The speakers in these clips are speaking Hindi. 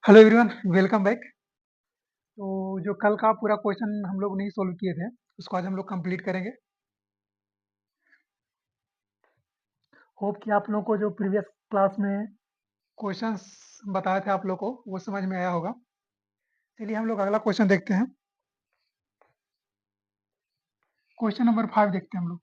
Hello everyone, welcome back. तो जो कल का पूरा क्वेश्चन हम लोग नहीं सॉल्व किए थे, उसको आज हम लोग कंप्लीट करेंगे। होप कि आप लोगों को जो प्रीवियस क्लास में क्वेश्चंस बताए थे आप लोग को वो समझ में आया होगा। चलिए हम लोग अगला क्वेश्चन देखते हैं। क्वेश्चन नंबर 5 देखते हैं हम लोग।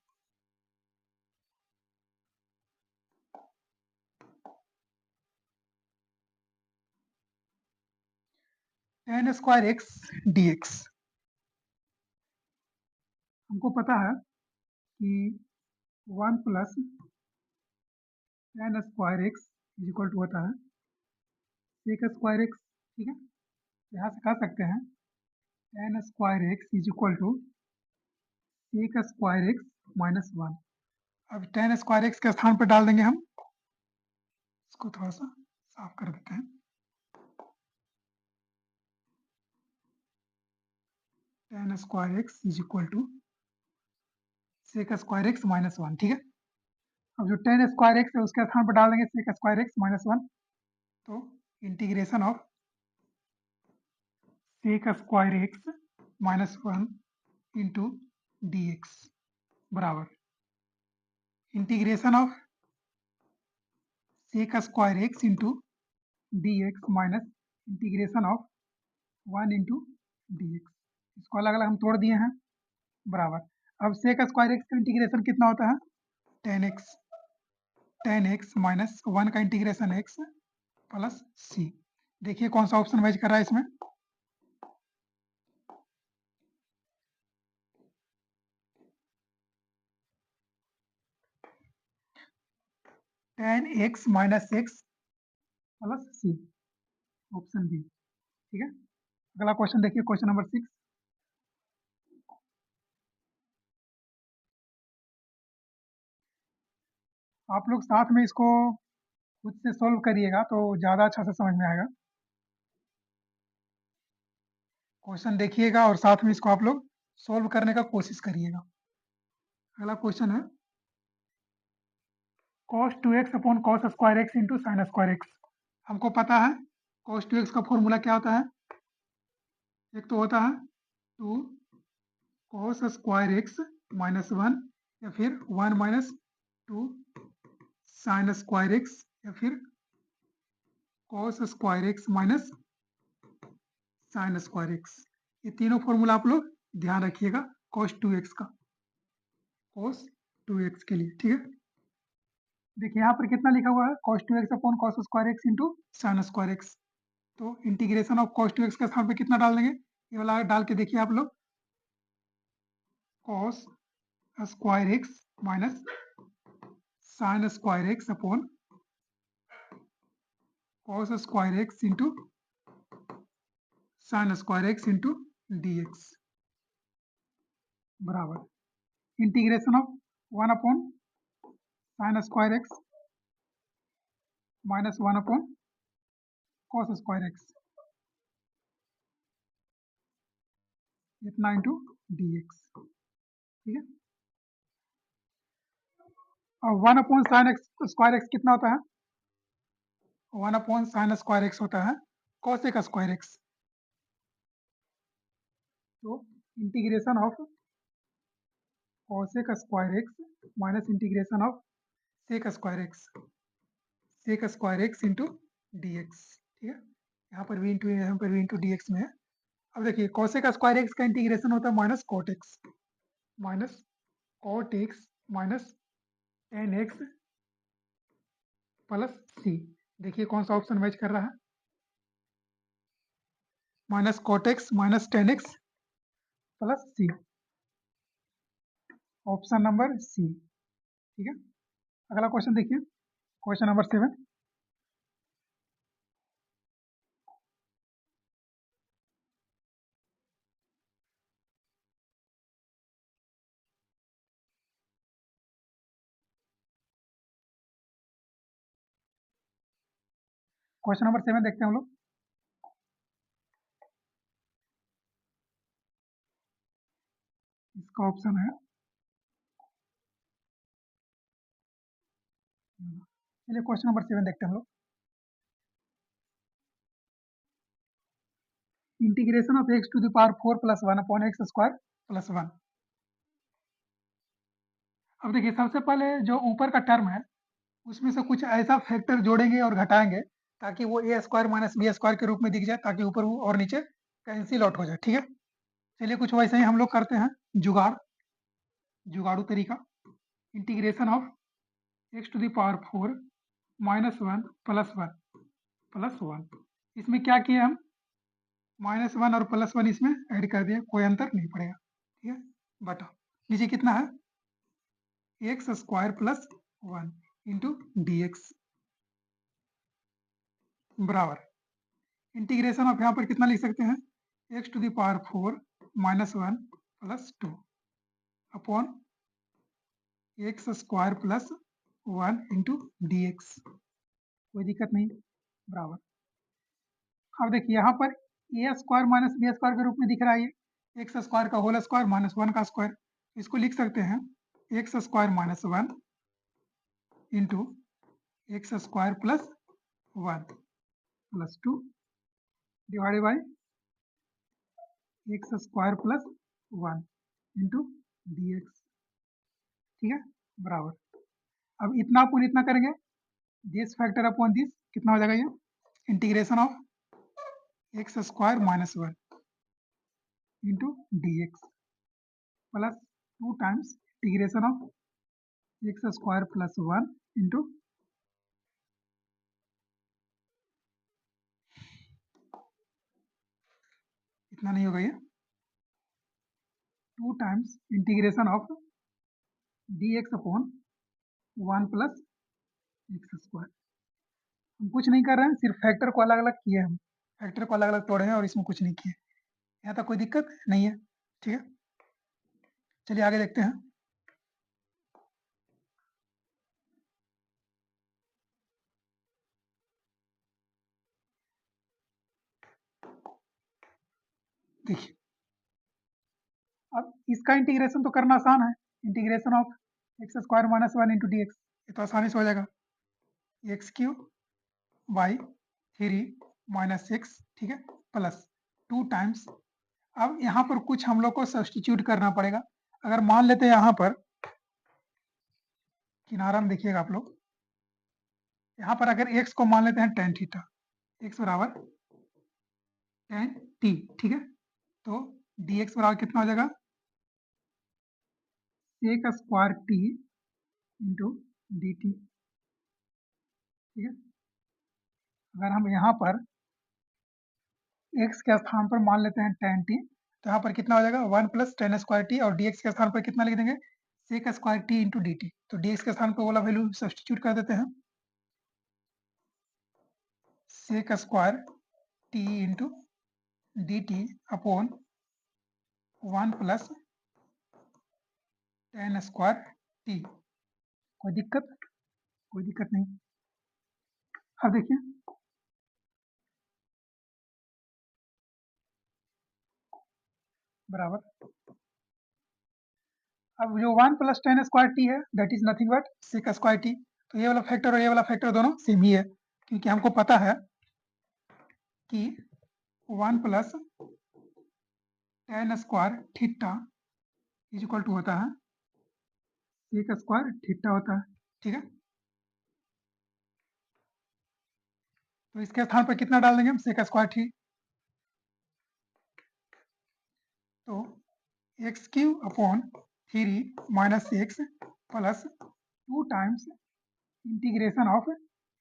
Tan square x d x. हमको पता है कि 1 + tan square x is equal to होता है सेक स्क्वायर एक्स। ठीक है, यहाँ से कह सकते हैं tan square x is equal to sec square x minus 1। अब टेन स्क्वायर एक्स के स्थान पर डाल देंगे हम। इसको थोड़ा सा साफ कर देते हैं। Tan square x is equal to sec square x minus 1। ठीक है, अब जो टेन स्क्वायर एक्स है उसके स्थान पर डाल देंगे सेक स्क्वायर एक्स माइनस 1। तो integration of sec square x minus 1 into d x बराबर integration of sec square x into d x minus integration of 1 into d x. इसको अलग अलग हम तोड़ दिए हैं बराबर। अब सेक स्क्वायर एक्स का इंटीग्रेशन कितना होता है? टेन एक्स माइनस 1 का इंटीग्रेशन एक्स प्लस सी। देखिए कौन सा ऑप्शन मैच कर रहा है इसमें। Tan x minus x plus c, option B. ठीक है, अगला क्वेश्चन देखिए, क्वेश्चन नंबर 6। आप लोग साथ में इसको खुद से सोल्व करिएगा तो ज़्यादा अच्छा से समझ में आएगा। क्वेश्चन देखिएगा और साथ में इसको आप लोग सोल्व करने का कोशिश करिएगा। अगला क्वेश्चन है cos 2x upon cos square x into sine square x. हमको पता है cos 2x का फॉर्मूला क्या होता है। एक तो होता है 2 cos स्क्वायर एक्स माइनस 1, या फिर 1 माइनस 2 साइन स्क्वायर एक्स, या फिर cos square x minus sine square x. ये तीनों फॉर्मूला आप लोग ध्यान रखिएगा cos 2x का, cos 2x के लिए। ठीक है, देखिए यहाँ पर कितना लिखा हुआ है cos 2x upon cos square x into sine square x. तो इंटीग्रेशन ऑफ cos 2x के स्थान पे कितना डाल देंगे, ये वाला डाल के देखिए आप लोग। cos square x minus sine square x upon cos square x into sine square x into d x बराबर integration of 1 upon sine square x minus 1 upon cos square x, इतना इंटू डी एक्स। ठीक है, और 1 upon sine x square x कितना होता है? 1 अपॉन साइन स्क्वायर एक्स होता है cosec स्क्वायर एक्स। तो integration of cosec square x minus integration of sec square x, sec square x into d x. ठीक है, यहाँ पर भी इंटू, यहाँ पर भी इंटू डी एक्स में है। अब देखिए cosec स्क्वायर एक्स का इंटीग्रेशन होता है minus cot x, minus cot x minus tan x plus c. देखिए कौन सा ऑप्शन मैच कर रहा है, minus cot x minus tan x plus c, option number सी। ठीक है, अगला क्वेश्चन देखिए, क्वेश्चन नंबर 7। क्वेश्चन नंबर 7 देखते हैं हम लोग। इसका ऑप्शन है, चलिए क्वेश्चन नंबर 7 देखते हैं हम लोग। Integration of x to the power 4 plus 1 upon x square plus 1। अब देखिए सबसे पहले जो ऊपर का टर्म है उसमें से कुछ ऐसा फैक्टर जोड़ेंगे और घटाएंगे ताकि वो ए स्क्वायर माइनस बी स्क्वायर के रूप में दिख जाए, ताकि ऊपर वो और नीचे कैंसिल आउट हो जाए। ठीक है, चलिए कुछ वैसे ही हम लोग करते हैं जुगाड़ू तरीका। Integration of x to the power 4 minus 1 plus 1। इसमें क्या किए हम, -1 और +1 इसमें ऐड कर दिया, कोई अंतर नहीं पड़ेगा। ठीक है, बटा नीचे कितना है, x square plus 1 into d x बराबर इंटीग्रेशन ऑफ यहाँ पर कितना लिख सकते हैं, x to the power 4 -1 plus 2 upon x square plus 1 into d x. कोई दिक्कत नहीं, बराबर। अब देखिए यहाँ पर a square minus b square के रूप में दिख रहा है, ये एक्स स्क्वायर का होल स्क्वायर माइनस 1 का स्क्वायर। इसको लिख सकते हैं x square minus 1 into x square plus 1 plus 2 divided by x square plus 1 into d x. ठीक है, बराबर। अब इतना अपन इतना करेंगे, दिस फैक्टर अपॉन दिस कितना हो जाएगा, ये integration of x square minus 1 into d x plus 2 times integration of x square plus 1 into इतना नहीं होगा, ये 2 times integration of D x upon 1 plus x square. हम कुछ नहीं कर रहे हैं, सिर्फ फैक्टर को अलग अलग किए, हम फैक्टर को अलग अलग तोड़े हैं और इसमें कुछ नहीं किए। यहाँ तक कोई दिक्कत नहीं है। ठीक है, चलिए आगे देखते हैं। देखिए अब इसका इंटीग्रेशन तो करना आसान है, integration of x square minus 1 into d x, ये तो आसानी से हो जाएगा, x cube by 3 minus x, ठीक है, प्लस 2 टाइम्स। अब यहाँ पर कुछ हम लोग को सब्सटीट्यूट करना पड़ेगा। अगर मान लेते हैं यहाँ पर किनारा में, देखिएगा आप लोग, यहाँ पर अगर x को मान लेते हैं tan थीटा, x बराबर tan t, ठीक है, तो dx बराबर कितना हो जाएगा, sec square t into D t. ठीक है, अगर हम यहाँ पर x के स्थान पर मान लेते हैं tan t, तो यहाँ पर कितना हो जाएगा 1 प्लस टेन स्क्वायर टी, और dx के स्थान पर कितना लिख देंगे, sec square t into D T. तो dx के स्थान पर वाला वैल्यू सब्सटीट्यूट कर देते हैं, sec square t into D T upon 1 plus tan square T. कोई दिक्कत, कोई दिक्कत नहीं। अब देखिए बराबर, अब जो 1 प्लस टेन स्क्वायर टी है that is nothing but sec square t. तो ये वाला फैक्टर और ये वाला फैक्टर दोनों सेम ही है, क्योंकि हमको पता है कि 1 plus tan square theta is equal to होता है सेक स्क्वायर थीटा होता है। ठीक है, तो इसके स्थान पर कितना डाल देंगे हम, सेक स्क्वायर थी, तो x cube upon 3 minus x plus 2 times integration of,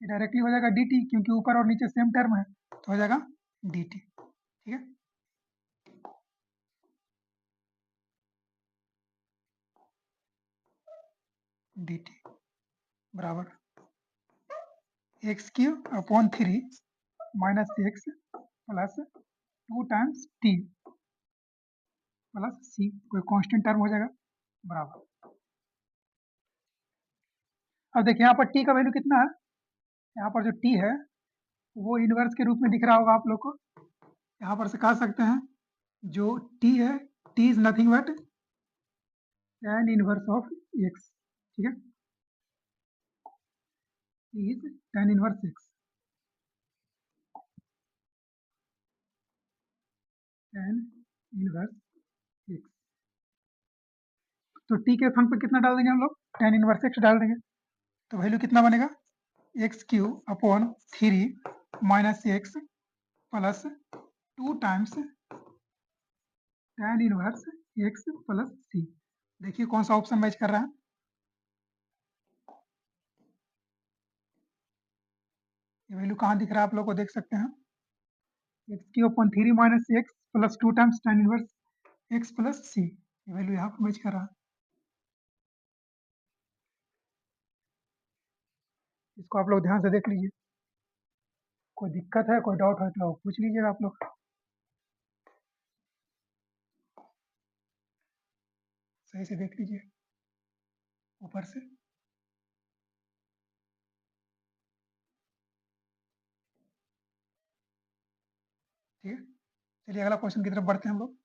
directly हो जाएगा डी टी, क्योंकि ऊपर और नीचे सेम टर्म है, तो हो जाएगा डी टी। ठीक है, डी टी बराबर x cube upon 3 minus x plus 2 times t plus c, कोई कांस्टेंट टर्म हो जाएगा, बराबर। अब देखिए यहाँ पर टी का वैल्यू कितना है, यहाँ पर जो टी है वो इनवर्स के रूप में दिख रहा होगा आप लोग को। यहाँ पर से कह सकते हैं जो टी है, T is nothing but tan inverse of x. ठीक है, T is tan inverse x. tan inverse x. तो टी के स्थान पर कितना डाल देंगे हम लोग? tan इनवर्स एक्स डाल देंगे। तो वैल्यू कितना बनेगा? X cube upon 3 minus x plus 2 times tan inverse x plus c. देखिए कौन सा ऑप्शन मैच कर रहा है। ये वैल्यू कहाँ दिख रहा है आप लोग को? देख सकते हैं x cube upon 3 minus x plus 2 times tan inverse x plus c. ये वैल्यू यहाँ पर मैच कर रहा है। इसको आप लोग ध्यान से देख लीजिए। कोई दिक्कत है, कोई डाउट है तो पूछ लीजिएगा आप लोग। सही से देख लीजिए ऊपर से। ठीक है, चलिए अगला क्वेश्चन की तरफ बढ़ते हैं हम लोग।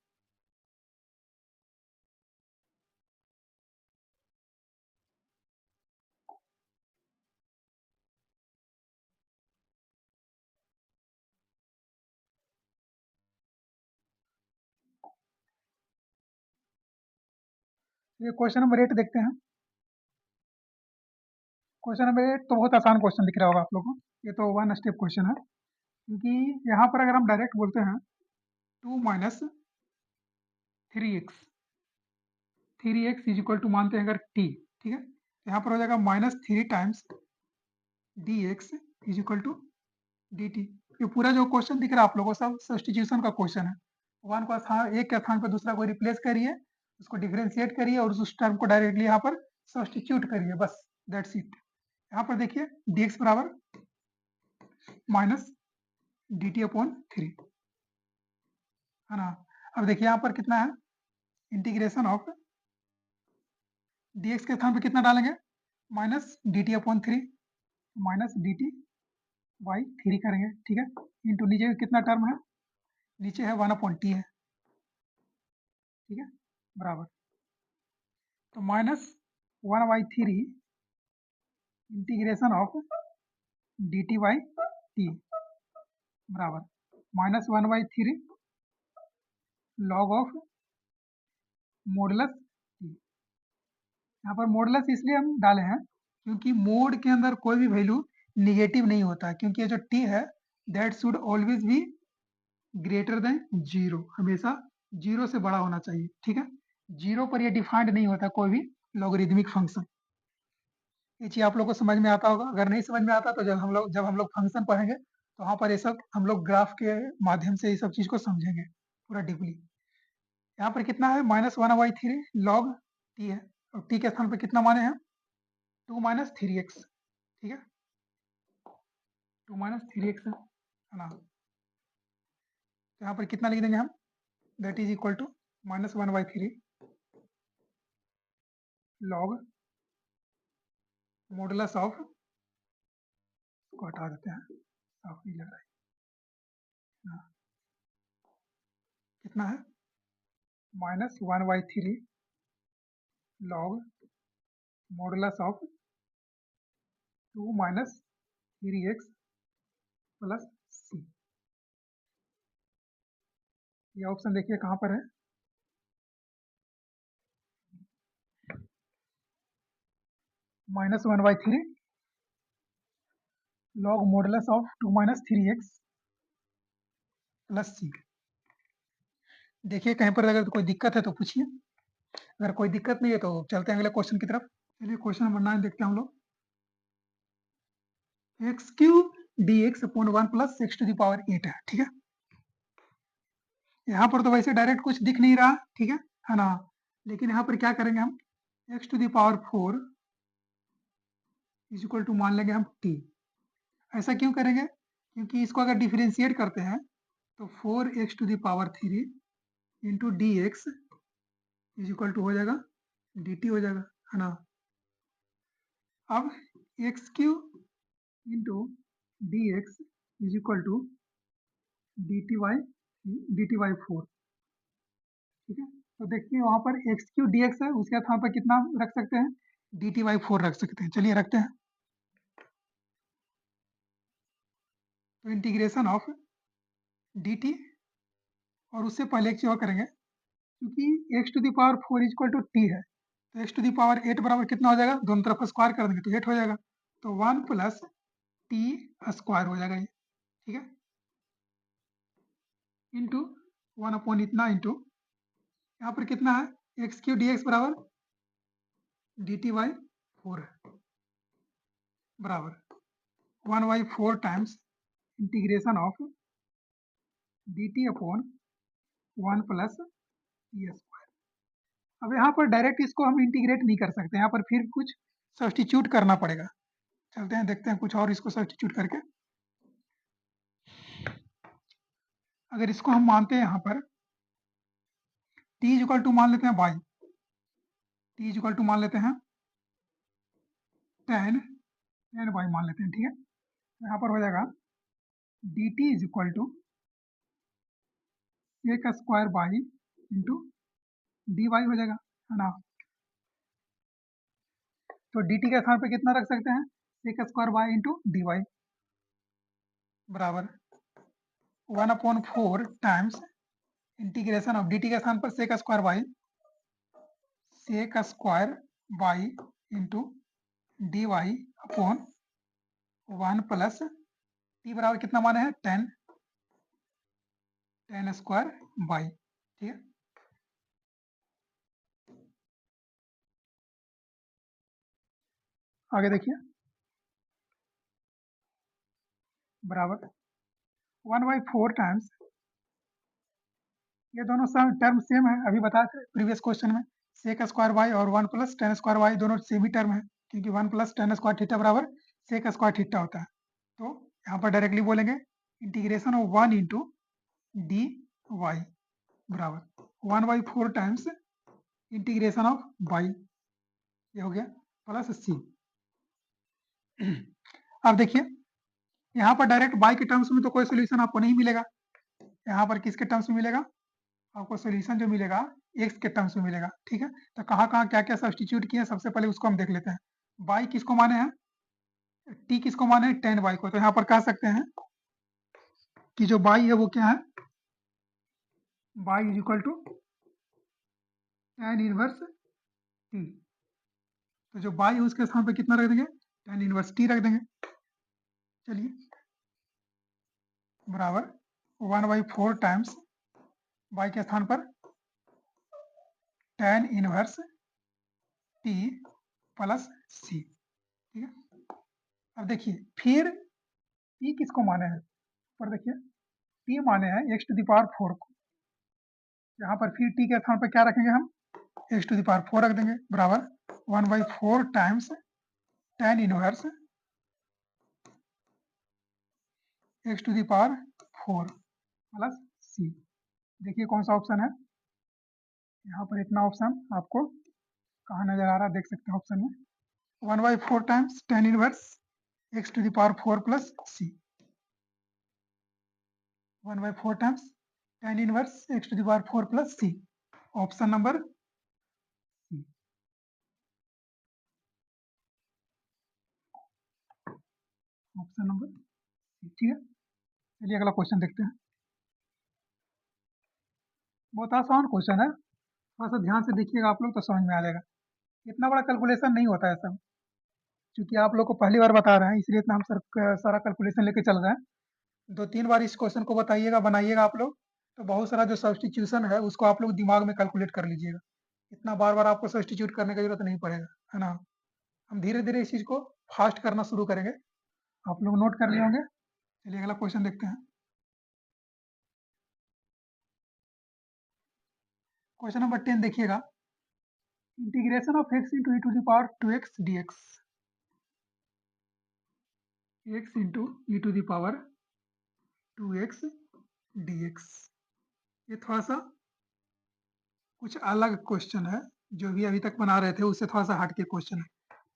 ये क्वेश्चन नंबर 8 देखते हैं। क्वेश्चन नंबर 8 तो बहुत आसान क्वेश्चन दिख रहा होगा आप लोगों को। ये तो वन स्टेप क्वेश्चन है, क्योंकि यहाँ पर अगर हम डायरेक्ट बोलते हैं 2 minus 3x, 3x is equal to मानते हैं अगर t, ठीक है, यहाँ पर हो जाएगा minus 3 times dx is equal to dt। ये पूरा जो क्वेश्चन दिख रहा है आप लोगों को सब सब्स्टिट्यूशन का क्वेश्चन है। वन को स्थान, एक के स्थान पर दूसरा को रिप्लेस करिए, उसको डिफरेंशिएट करिए और उस टर्म को डायरेक्टली यहाँ पर सब्स्टिट्यूट करिए, बस दैट्स इट। यहाँ पर देखिए dx बराबर माइनस dt अपॉन 3 है ना। अब देखिए यहाँ पर कितना है, इंटीग्रेशन ऑफ dx के स्थान पे कितना डालेंगे? Minus dt upon 3, minus dt by 3 करेंगे, ठीक है, इंटू नीचे कितना टर्म है? नीचे है 1 अपॉन टी है, ठीक है, बराबर। तो minus 1 by 3 integration of dt by t बराबर minus 1 by 3 log of modulus t. यहाँ पर मॉडुलस इसलिए हम डाले हैं क्योंकि मोड के अंदर कोई भी वैल्यू निगेटिव नहीं होता है, क्योंकि ये जो टी है that should always be greater than zero, हमेशा जीरो से बड़ा होना चाहिए, ठीक है। जीरो पर ये डिफाइंड नहीं होता कोई भी लॉगरिदमिक फंक्शन। ये चीज आप लोग को समझ में आता होगा। अगर नहीं समझ में आता तो जब हम लोग फंक्शन पढ़ेंगे तो वहां पर ये सब हम लोग ग्राफ के माध्यम से ये सब चीज को समझेंगे पूरा डीपली। यहाँ पर कितना है? माइनस 1/3 लॉग टी है, और टी के स्थान पर कितना माने हैं? 2 माइनस 3x, ठीक है, 2 माइनस 3x है ना। तो यहाँ पर कितना लिख देंगे हम? That is equal to minus 1/3 log modulus of, को हटा देते हैं, साफ नहीं लग रहा है। हाँ, कितना है? Minus 1/3 log modulus of 2 minus 3x plus c. ये ऑप्शन देखिए कहाँ पर है? Minus 1/3 log modulus of 2 minus 3x plus c. देखिए कहीं पर अगर कोई दिक्कत है तो पूछिए, अगर कोई दिक्कत नहीं है तो चलते हैं अगले क्वेश्चन की तरफ। चलिए क्वेश्चन नंबर 9 देखते हैं हम लोग। X cube d x upon 1 plus x to the power 8 है, ठीक है। यहाँ पर तो वैसे डायरेक्ट कुछ दिख नहीं रहा, ठीक है ना, लेकिन यहाँ पर क्या करेंगे हम? X to the power 4 is equal to मान लेंगे हम टी। ऐसा क्यों करेंगे? क्योंकि इसको अगर डिफरेंशिएट करते हैं तो 4x to the power 3 into d x is equal to हो जाएगा डी टी हो जाएगा, है ना। अब x cube into d x is equal to d t by 4, ठीक है। तो देखिए वहां पर एक्स क्यू डी एक्स है, उसके स्थान पर कितना रख सकते हैं? डी टी बाई 4 रख सकते हैं। चलिए रखते हैं। तो इंटीग्रेशन ऑफ डी टी और उससे पहले एक चीज और करेंगे, क्योंकि x to the power 4 equal to t है, तो एक्स टू द पावर 8 बराबर कितना हो जाएगा, दोनों तरफ स्क्वायर कर देंगे तो 8 हो जाएगा, तो 1 प्लस टी स्क्वायर हो जाएगा ये, ठीक है, इंटू 1 अपॉन इतना इंटू यहाँ पर कितना है एक्स क्यू डी एक्स बराबर डी टी बाई 4 है, बराबर 1 by 4 times integration of D T upon 1 plus T square. अब यहाँ पर डायरेक्ट इसको हम इंटीग्रेट नहीं कर सकते, यहाँ पर फिर कुछ सब्स्टिट्यूट करना पड़ेगा। चलते हैं देखते हैं कुछ और इसको सब्स्टिट्यूट करके। अगर इसको हम मानते हैं यहाँ पर t इज इक्वल टू मान लेते हैं y, t is equal to मान लेते हैं tan y मान लेते हैं, ठीक है, तो यहाँ पर हो जाएगा dt is equal to sec square y into d y हो जाएगा, है ना। तो dt के स्थान पे कितना रख सकते हैं, sec square y into d y बराबर 1 upon 4 times integration of dt के स्थान पर sec square y into d y upon 1 plus t बराबर कितना माने हैं 10 स्क्वायर बाई, ठीक है। आगे देखिए बराबर 1 बाई 4 टाइम्स, ये दोनों टर्म सेम है, अभी बताए थे प्रीवियस क्वेश्चन में, सेक स्क्वायर बाई और 1 प्लस 10 स्क्वायर बाई दोनों सेम ही टर्म है, क्योंकि 1 प्लस 10 स्क्वायर थीटा बराबर सेक स्क्वायर थीटा होता है। तो यहाँ पर डायरेक्टली बोलेंगे integration of 1 into d y बराबर 1 by 4 times integration of y, ये हो गया प्लस सी। अब देखिए यहाँ पर डायरेक्ट बाई के टर्म्स में तो कोई सोल्यूशन आपको नहीं मिलेगा, यहाँ पर किसके टर्म्स में मिलेगा, आपको सोल्यूशन जो मिलेगा एक्स के टर्म्स में मिलेगा, ठीक है। तो कहाँ कहाँ क्या क्या सब्स्टिट्यूट किए सबसे पहले उसको हम देख लेते हैं। बाई किसको माने हैं, टी किसको माने हैं 10 बाई को, तो यहाँ पर कह सकते हैं कि जो बाई है वो क्या है, y is equal to tan inverse t, तो जो बाई है उसके स्थान पर कितना रख देंगे tan इनवर्स टी रख देंगे, चलिए बराबर 1 बाई 4 टाइम्स बाई के स्थान पर tan इनवर्स टी प्लस सी, ठीक है। अब देखिए फिर टी किसको माने हैं, पर देखिए टी माने हैं एक्स टू द पावर 4 को, यहाँ पर फिर टी के स्थान पर क्या रखेंगे हम एक्स टू द पावर 4 रख देंगे, बराबर 1 by 4 times tan inverse x to the power 4 plus c. देखिए कौन सा ऑप्शन है, यहाँ पर इतना ऑप्शन आपको कहाँ नजर आ रहा है, देख सकते हैं ऑप्शन में 1 by 4 times tan inverse x to the power 4 plus c, 1 by 4 times tan inverse x to the power 4 plus c, option number c, option number सी, ठीक है। चलिए अगला क्वेश्चन देखते हैं, बहुत आसान क्वेश्चन है, थोड़ा सा ध्यान से देखिएगा आप लोग तो समझ में आ जाएगा, इतना बड़ा कैलकुलेशन नहीं होता है सब, क्योंकि आप लोग को पहली बार बता रहे हैं इसलिए इतना हम सारा कैलकुलेशन लेके चल रहे हैं। 2-3 बार इस क्वेश्चन को बताइएगा बनाइएगा आप लोग, तो बहुत सारा जो सब्स्टिट्यूशन है उसको आप लोग दिमाग में कैलकुलेट कर लीजिएगा, इतना बार बार आपको सब्स्टिट्यूट करने की जरूरत नहीं पड़ेगा, है ना। हम धीरे धीरे इस चीज को फास्ट करना शुरू करेंगे, आप लोग नोट कर लिए होंगे। चलिए अगला क्वेश्चन देखते हैं, क्वेश्चन नंबर 10 देखिएगा, integration of x into e to the power 2x dx, x into e to the power 2x dx, ये थोड़ा सा कुछ अलग क्वेश्चन है, जो भी अभी तक बना रहे थे उससे थोड़ा सा हट के क्वेश्चन है।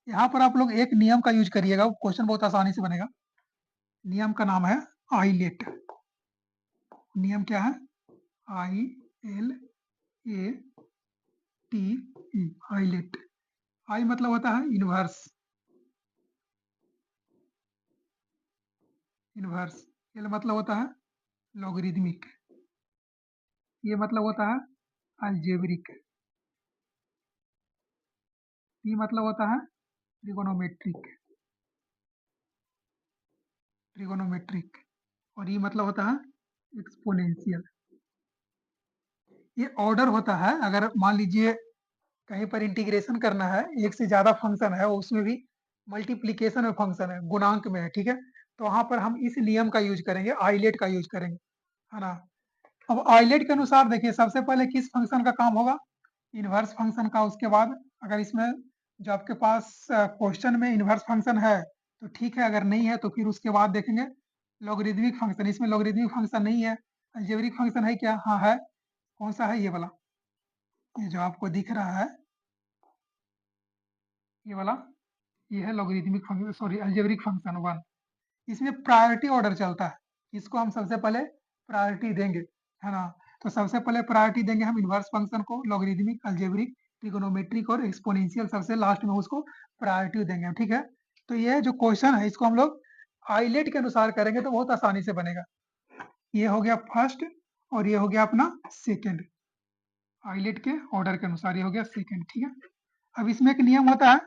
यहाँ पर आप लोग एक नियम का यूज करिएगा, क्वेश्चन बहुत आसानी से बनेगा। नियम का नाम है आईलेट, नियम क्या है ILATE, आईलेट, आई मतलब होता है इनवर्स, इनवर्स एल मतलब होता है लॉगरिदमिक, ये मतलब होता है अलजेब्रिक, ये मतलब होता है ट्रिगोनोमेट्रिक, ट्रिगोनोमेट्रिक, और ये मतलब होता है एक्सपोनेंशियल। ये ऑर्डर होता है, अगर मान लीजिए कहीं पर इंटीग्रेशन करना है, एक से ज्यादा फंक्शन है, उसमें भी मल्टीप्लीकेशन में फंक्शन है, गुणांक में है, ठीक है, तो वहां पर हम इस नियम का यूज करेंगे, आइलेट का यूज करेंगे, है ना। अब आइलेट के अनुसार देखिए, सबसे पहले किस फंक्शन का काम होगा, इनवर्स फंक्शन का। उसके बाद अगर इसमें जो आपके पास क्वेश्चन में इनवर्स फंक्शन है तो ठीक है, अगर नहीं है तो फिर उसके बाद देखेंगे लॉगरिदमिक फंक्शन। इसमें लॉगरिदमिक फंक्शन नहीं है, अलजेब्रिक फंक्शन है क्या, हाँ है। कौन सा है, ये वाला, ये जो आपको दिख रहा है, ये वाला, ये है logarithmic function, sorry algebraic function one. इसमें प्रायोरिटी ऑर्डर चलता है, इसको हम सबसे पहले प्रायोरिटी देंगे, है ना। तो सबसे पहले प्रायोरिटी देंगे हम इनवर्स फंक्शन को, लॉगरिदमिक, अलजेब्रिक, ट्रिगोनोमेट्रिक और एक्सपोनेंशियल, सबसे लास्ट में उसको प्रायोरिटी देंगे, ठीक है। तो ये जो क्वेश्चन है इसको हम लोग आइलेट के अनुसार करेंगे तो बहुत आसानी से बनेगा। ये हो गया फर्स्ट और ये हो गया अपना सेकेंड, आइलेट के ऑर्डर के अनुसार ये हो गया सेकेंड, ठीक है। अब इसमें एक नियम होता है,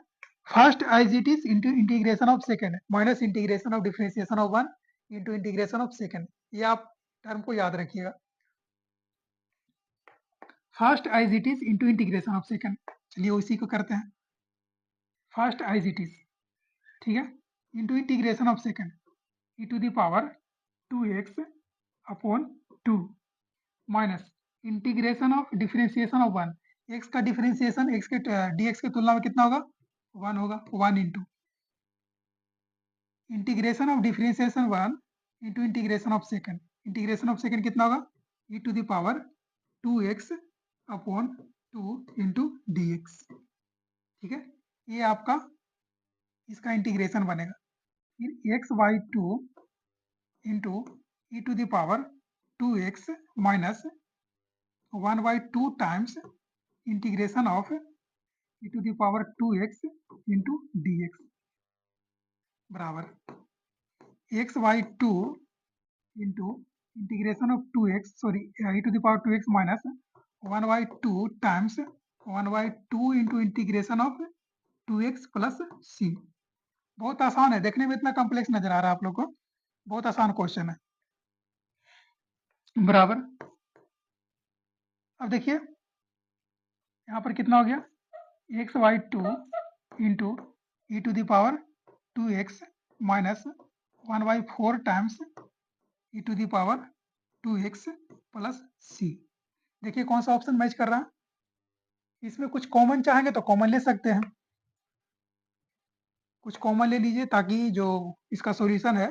first as it is into integration of second minus integration of differentiation of one into integration of second. ये आप टर्म को याद रखिएगा, first as it is into integration of second. चलिए उसी को करते हैं, फर्स्ट एज इट इज, ठीक है, into integration of second, e to the power 2x upon 2 minus integration of differentiation of one, x का डिफरेंशिएशन एक्स के dx की तुलना में कितना होगा, 1 होगा, 1 into integration of differentiation one into integration of second, integration of second कितना होगा, e to the power 2x upon 2 into d x, ठीक है। ये आपका इसका इंटीग्रेशन बनेगा, फिर x by two into e to the power 2x minus 1 by 2 times integration of e to the power 2x into d x बराबर x by two into integration of 2x, sorry E to the power 2x minus 1 by 2 times 1 by 2 into integration of 2x plus c। बहुत आसान है, देखने में इतना कॉम्प्लेक्स नजर आ रहा है आप लोग को, बहुत आसान क्वेश्चन है, बराबर। अब देखिए यहाँ पर कितना हो गया, x by two into e to the power 2x minus 1 by 4 times e to the power 2x plus c। देखिए कौन सा ऑप्शन मैच कर रहा है, इसमें कुछ कॉमन चाहेंगे तो कॉमन ले सकते हैं, कुछ कॉमन ले लीजिए ताकि जो इसका सॉल्यूशन है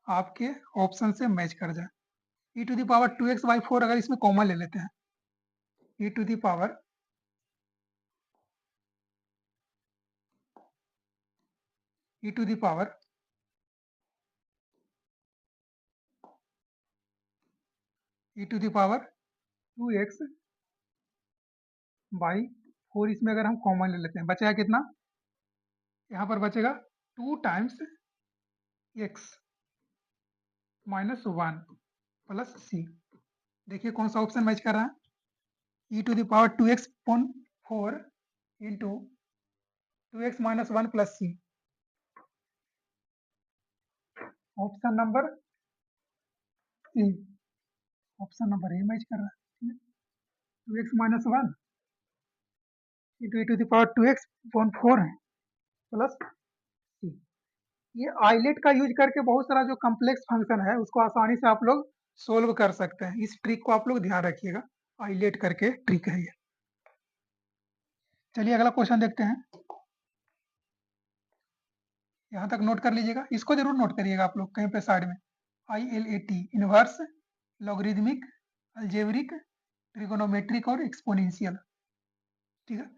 आपके ऑप्शन से मैच कर जाए। E to the power 2x by 4 अगर इसमें कॉमन ले लेते हैं, e to the power e to the power e to the power 2x by 4, इसमें अगर हम कॉमन ले लेते हैं बचेगा कितना, यहाँ पर बचेगा 2 times x minus 1 plus c। देखिए कौन सा ऑप्शन मैच कर रहा है, e to the power 2x upon 4 into 2x minus 1 plus c, option number A, option number A match कर रहा है, 2x minus 1 into e to the power 2x upon 4 है प्लस c। ये आइलेट का यूज करके बहुत सारा जो कॉम्प्लेक्स फंक्शन है उसको आसानी से आप लोग सोल्व कर सकते हैं, इस ट्रिक को आप लोग ध्यान रखिएगा, आइलेट करके ट्रिक है ये। चलिए अगला क्वेश्चन देखते हैं, यहाँ तक नोट कर लीजिएगा, इसको जरूर नोट करिएगा आप लोग कहीं पे साइड में, ILAT, inverse, logarithmic, algebraic, trigonometric और एक्सपोनेंशियल, ठीक है।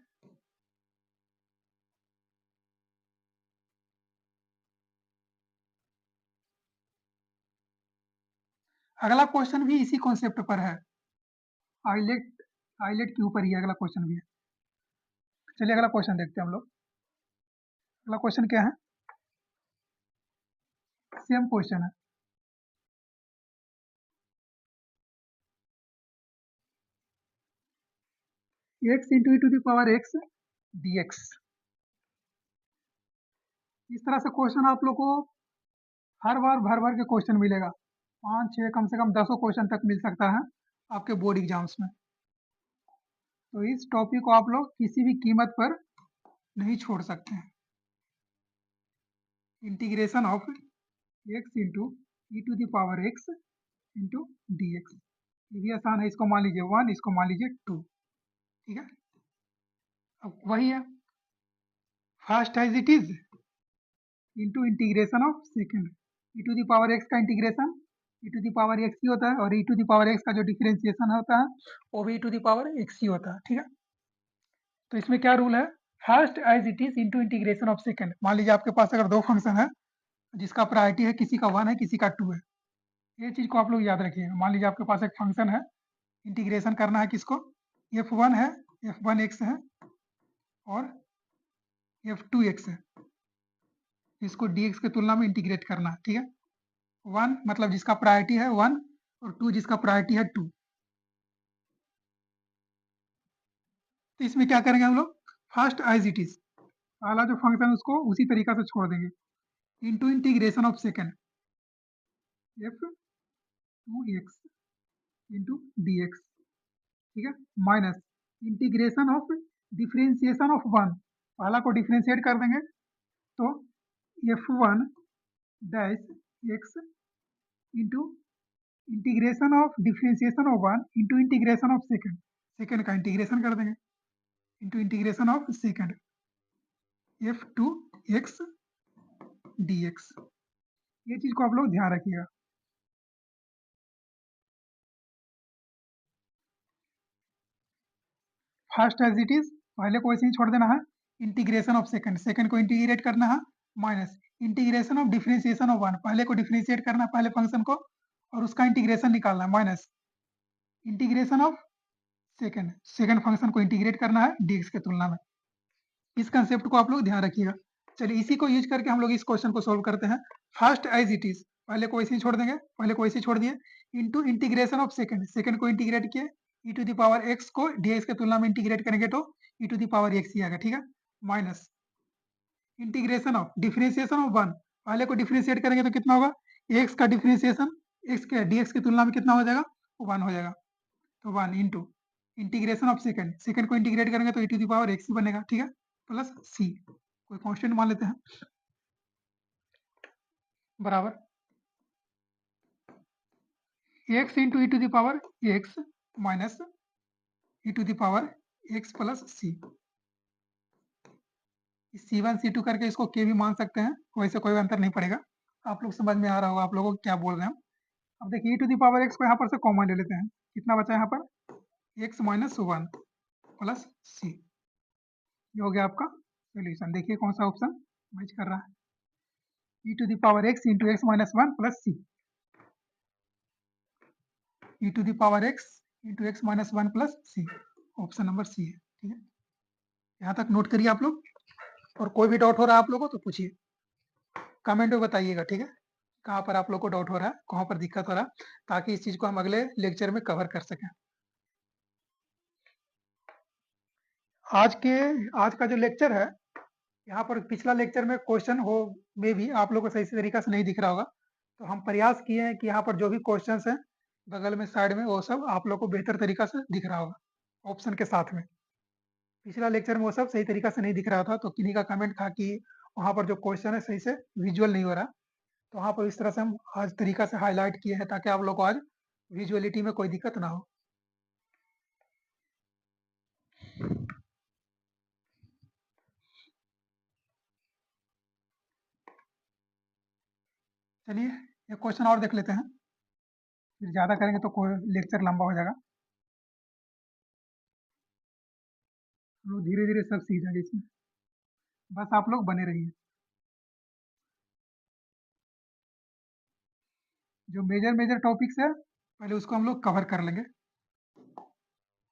अगला क्वेश्चन भी इसी कॉन्सेप्ट पर है, आइलेट, आइलेट के ऊपर ही अगला क्वेश्चन भी है। चलिए अगला क्वेश्चन देखते हैं हम लोग, अगला क्वेश्चन क्या है, सेम क्वेश्चन है, x into e to the power x dx। इस तरह से क्वेश्चन आप लोग को हर बार भर भर के क्वेश्चन मिलेगा। 5-6 कम से कम 10 क्वेश्चन तक मिल सकता है आपके बोर्ड एग्जाम्स में। तो इस टॉपिक को आप लोग किसी भी कीमत पर नहीं छोड़ सकते हैं। Integration of x into e to the power x into d x. ये भी आसान है, इसको मान लीजिए 1, इसको मान लीजिए 2। ठीक है, अब वही है, first as it is into integration of second. E to the power x का integration e to the power x ही होता है, और e to the power x का जो डिफरेंशिएशन होता है वो भी e to the power x ही होता है। ठीक है, तो इसमें क्या रूल है, first as it is into integration of second. मान लीजिए आपके पास अगर दो फंक्शन है जिसका प्रायोरिटी है, किसी का 1 है किसी का 2 है, ये चीज को आप लोग याद रखिएगा। मान लीजिए आपके पास एक फंक्शन है, इंटीग्रेशन करना है किसको, f1 है, f1x है और f2x है, इसको dx के तुलना में इंटीग्रेट करना है। ठीक है, 1 मतलब जिसका प्रायोरिटी है 1 और 2 जिसका प्रायोरिटी है 2। तो इसमें क्या करेंगे हम लोग, फर्स्ट एज इट इज, पहला जो फंक्शन उसको उसी तरीका से छोड़ देंगे, into integration of second f2x into dx। ठीक है, minus integration of differentiation of 1, पहला को डिफरेंशिएट कर देंगे तो f1 dash x into integration of differentiation of 1 into integration of second, second का इंटीग्रेशन कर देंगे into integration of second f2x dx। ये चीज को आप लोग ध्यान रखिएगा। फर्स्ट एज इट इज, पहले को ऐसे ही छोड़ देना है, इंटीग्रेशन ऑफ सेकेंड, सेकेंड को इंटीग्रेट करना है, minus integration of differentiation of 1, पहले को डिफरेंशिएट करना है पहले फंक्शन को और उसका इंटीग्रेशन निकालना है, minus integration of second, second function को इंटीग्रेट करना है dx के तुलना में। इस कंसेप्ट को आप लोग ध्यान रखिएगा। चलिए इसी को यूज करके हम लोग इस क्वेश्चन को सोल्व करते हैं। फर्स्ट एज इट इज, पहले को ऐसे ही छोड़ देंगे, पहले को ऐसे ही छोड़ दिए, into integration of second, second को इंटीग्रेट किए, ई टू द पावर एक्स को dx के तुलना में इंटीग्रेट करेंगे तो ई टू द पावर एक्स ही आएगा। ठीक है, minus integration of differentiation of 1, पहले को डिफरेंशिएट करेंगे तो कितना होगा, एक्स का डिफरेंशिएशन एक्स के dx के तुलना में कितना हो जाएगा, 1 हो जाएगा, तो 1 into integration of second, second को इंटीग्रेट करेंगे तो ई टू द पावर एक्स ही बनेगा। ठीक है, प्लस सी, कोई कांस्टेंट मान लेते हैं, बराबर x into e to the power x minus e to the power x plus c. C1 C2 करके इसको k भी मान सकते हैं, वैसे कोई अंतर नहीं पड़ेगा। आप लोग समझ में आ रहा होगा आप लोगों को क्या बोल रहे हैं। अब देखिए ई टू द पावर एक्स को यहाँ पर से कॉमन ले लेते हैं, कितना बचा यहाँ पर x माइनस 1 प्लस सी। ये हो गया आपका सोल्यूशन। देखिए कौन सा ऑप्शन मैच कर रहा है, e to the power x into x minus 1 plus c, e to the power x into x minus 1 plus c, option number C है। ठीक है, यहाँ तक नोट करिए आप लोग, और कोई भी डाउट हो रहा है आप लोगों को तो पूछिए, कमेंट में बताइएगा। ठीक है, कहाँ पर आप लोग को डाउट हो रहा है, कहाँ पर दिक्कत हो रहा है, ताकि इस चीज को हम अगले लेक्चर में कवर कर सकें। आज का जो लेक्चर है, यहाँ पर पिछला लेक्चर में क्वेश्चन हो में भी आप लोग को सही से तरीका से नहीं दिख रहा होगा, तो हम प्रयास किए हैं कि यहाँ पर जो भी क्वेश्चंस हैं बगल में साइड में वो सब आप लोग को बेहतर तरीका से दिख रहा होगा ऑप्शन के साथ में। पिछला लेक्चर में वो सब सही तरीका से नहीं दिख रहा था, तो किन्हीं का कमेंट था कि वहाँ पर जो क्वेश्चन है सही से विजुअल नहीं हो रहा, तो वहाँ पर इस तरह से हम आज तरीका से हाईलाइट किए हैं ताकि आप लोग को आज विजुअलिटी में कोई दिक्कत ना हो। चलिए एक क्वेश्चन और देख लेते हैं, फिर ज़्यादा करेंगे तो कोई लेक्चर लंबा हो जाएगा। हम लोग धीरे धीरे सब सीख जाएंगे इसमें, बस आप लोग बने रहिए। जो मेजर मेजर टॉपिक्स है पहले उसको हम लोग कवर कर लेंगे,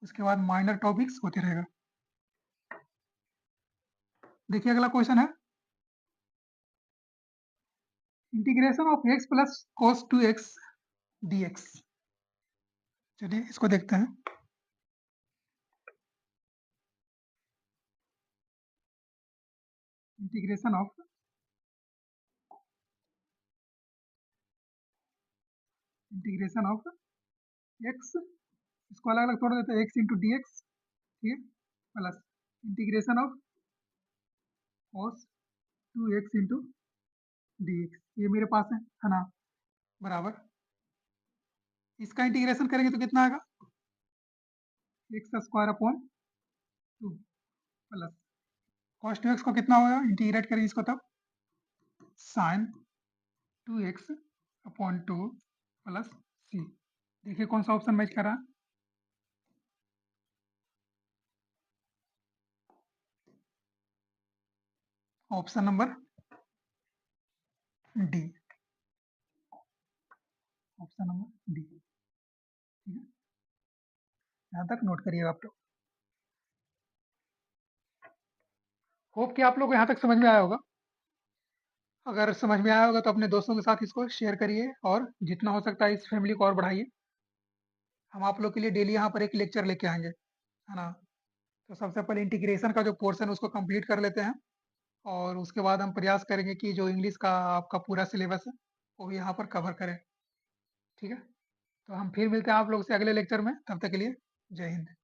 उसके बाद माइनर टॉपिक्स होते रहेगा। देखिए अगला क्वेश्चन है, integration of x plus cos 2x dx। चलिए इसको देखते हैं। इंटीग्रेशन ऑफ एक्स, इसको अलग अलग तोड़ देते हैं, एक्स इंटू डी एक्स, ठीक है, plus integration of cos 2x into d x, ये मेरे पास है ना, बराबर इसका इंटीग्रेशन करेंगे तो कितना आएगा, x square upon 2 plus cos 2x को कितना होगा, इंटीग्रेट करेंगे इसको तब sin 2x upon 2 plus c. देखिए कौन सा ऑप्शन मैच कर रहा है, option number D, option number D, ठीक है, यहाँ तक नोट करिएगा आप लोग। होप कि आप लोग को यहाँ तक समझ में आया होगा। अगर समझ में आया होगा तो अपने दोस्तों के साथ इसको शेयर करिए और जितना हो सकता है इस फैमिली को और बढ़ाइए। हम आप लोग के लिए डेली यहाँ पर एक लेक्चर लेके आएंगे, है ना। तो सबसे पहले इंटीग्रेशन का जो पोर्शन है उसको कंप्लीट कर लेते हैं और उसके बाद हम प्रयास करेंगे कि जो इंग्लिश का आपका पूरा सिलेबस है वो भी यहाँ पर कवर करें, ठीक है। तो हम फिर मिलते हैं आप लोग से अगले लेक्चर में, तब तक के लिए जय हिंद।